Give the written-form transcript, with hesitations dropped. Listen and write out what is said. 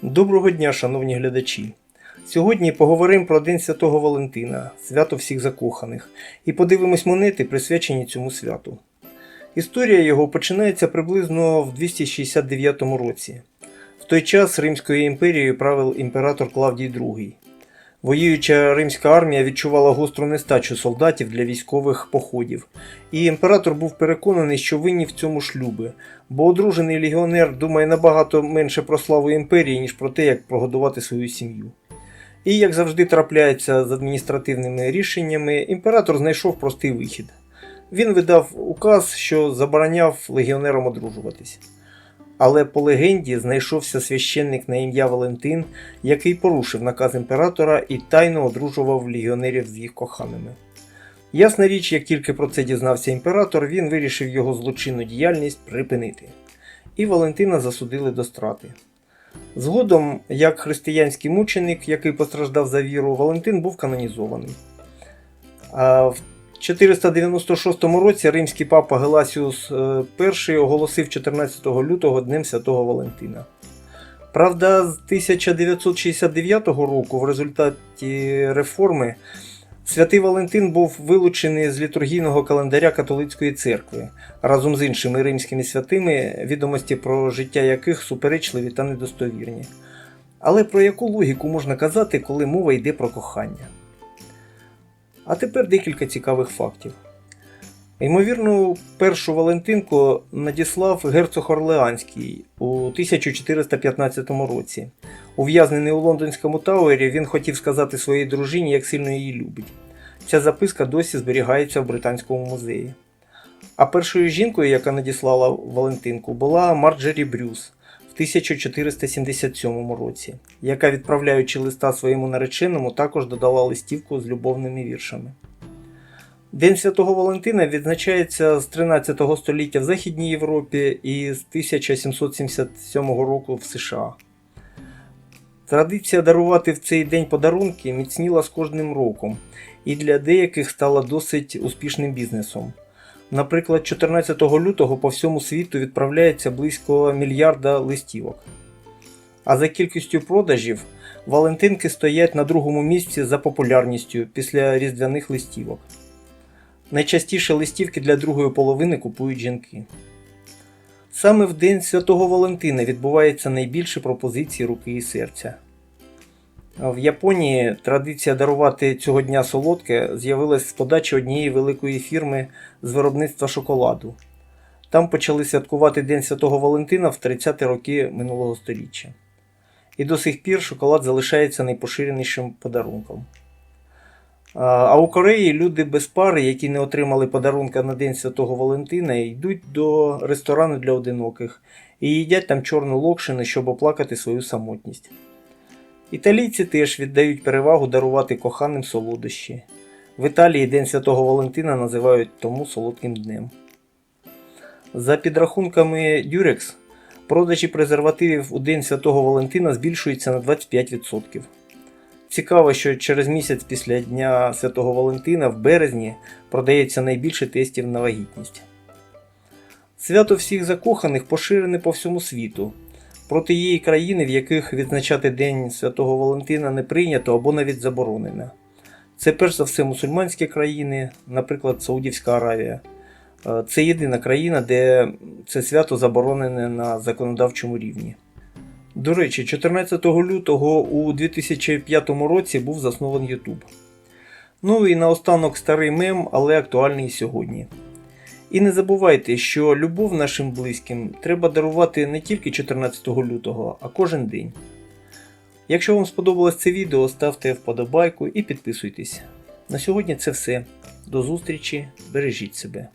Доброго дня, шановні глядачі! Сьогодні поговоримо про День Святого Валентина, свято всіх закоханих, і подивимось монети, присвячені цьому святу. Історія його починається приблизно в 269 році. В той час Римською імперією правив імператор Клавдій II. Воююча римська армія відчувала гостру нестачу солдатів для військових походів, і імператор був переконаний, що винні в цьому шлюби, бо одружений легіонер думає набагато менше про славу імперії, ніж про те, як прогодувати свою сім'ю. І, як завжди трапляється з адміністративними рішеннями, імператор знайшов простий вихід. Він видав указ, що забороняв легіонерам одружуватись. Але по легенді знайшовся священник на ім'я Валентин, який порушив наказ імператора і тайно одружував легіонерів з їх коханими. Ясна річ, як тільки про це дізнався імператор, він вирішив його злочинну діяльність припинити. І Валентина засудили до страти. Згодом, як християнський мученик, який постраждав за віру, Валентин був канонізований. А в 496 році римський папа Геласіус І оголосив 14 лютого Днем Святого Валентина. Правда, з 1969 року в результаті реформи Святий Валентин був вилучений з літургійного календаря католицької церкви, разом з іншими римськими святими, відомості про життя яких суперечливі та недостовірні. Але про яку логіку можна казати, коли мова йде про кохання? А тепер декілька цікавих фактів. Ймовірно, першу Валентинку надіслав герцог Орлеанський у 1415 році. Ув'язнений у лондонському Тауері, він хотів сказати своїй дружині, як сильно її любить. Ця записка досі зберігається в Британському музеї. А першою жінкою, яка надіслала Валентинку, була Марджорі Брюс в 1477 році, яка, відправляючи листа своєму нареченому, також додала листівку з любовними віршами. День Святого Валентина відзначається з 13 століття в Західній Європі і з 1777 року в США. Традиція дарувати в цей день подарунки міцніла з кожним роком і для деяких стала досить успішним бізнесом. Наприклад, 14 лютого по всьому світу відправляється близько 1 мільярда листівок. А за кількістю продажів Валентинки стоять на другому місці за популярністю після різдвяних листівок. Найчастіше листівки для другої половини купують жінки. Саме в День Святого Валентина відбувається найбільше пропозицій руки і серця. В Японії традиція дарувати цього дня солодке з'явилась з подачі однієї великої фірми з виробництва шоколаду. Там почали святкувати День Святого Валентина в 30-ті роки минулого століття. І до сих пір шоколад залишається найпоширенішим подарунком. А у Кореї люди без пари, які не отримали подарунка на День Святого Валентина, йдуть до ресторану для одиноких і їдять там чорну локшину, щоб оплакати свою самотність. Італійці теж віддають перевагу дарувати коханим солодощі. В Італії День Святого Валентина називають тому солодким днем. За підрахунками Durex, продажі презервативів у День Святого Валентина збільшуються на 25%. Цікаво, що через місяць після Дня Святого Валентина в березні продається найбільше тестів на вагітність. Свято всіх закоханих поширене по всьому світу. Проте є і країни, в яких відзначати День Святого Валентина не прийнято або навіть заборонено. Це перш за все мусульманські країни, наприклад, Саудівська Аравія. Це єдина країна, де це свято заборонене на законодавчому рівні. До речі, 14 лютого у 2005 році був заснований YouTube. Ну і наостанок старий мем, але актуальний сьогодні. І не забувайте, що любов нашим близьким треба дарувати не тільки 14 лютого, а кожен день. Якщо вам сподобалось це відео, ставте вподобайку і підписуйтесь. На сьогодні це все. До зустрічі, бережіть себе.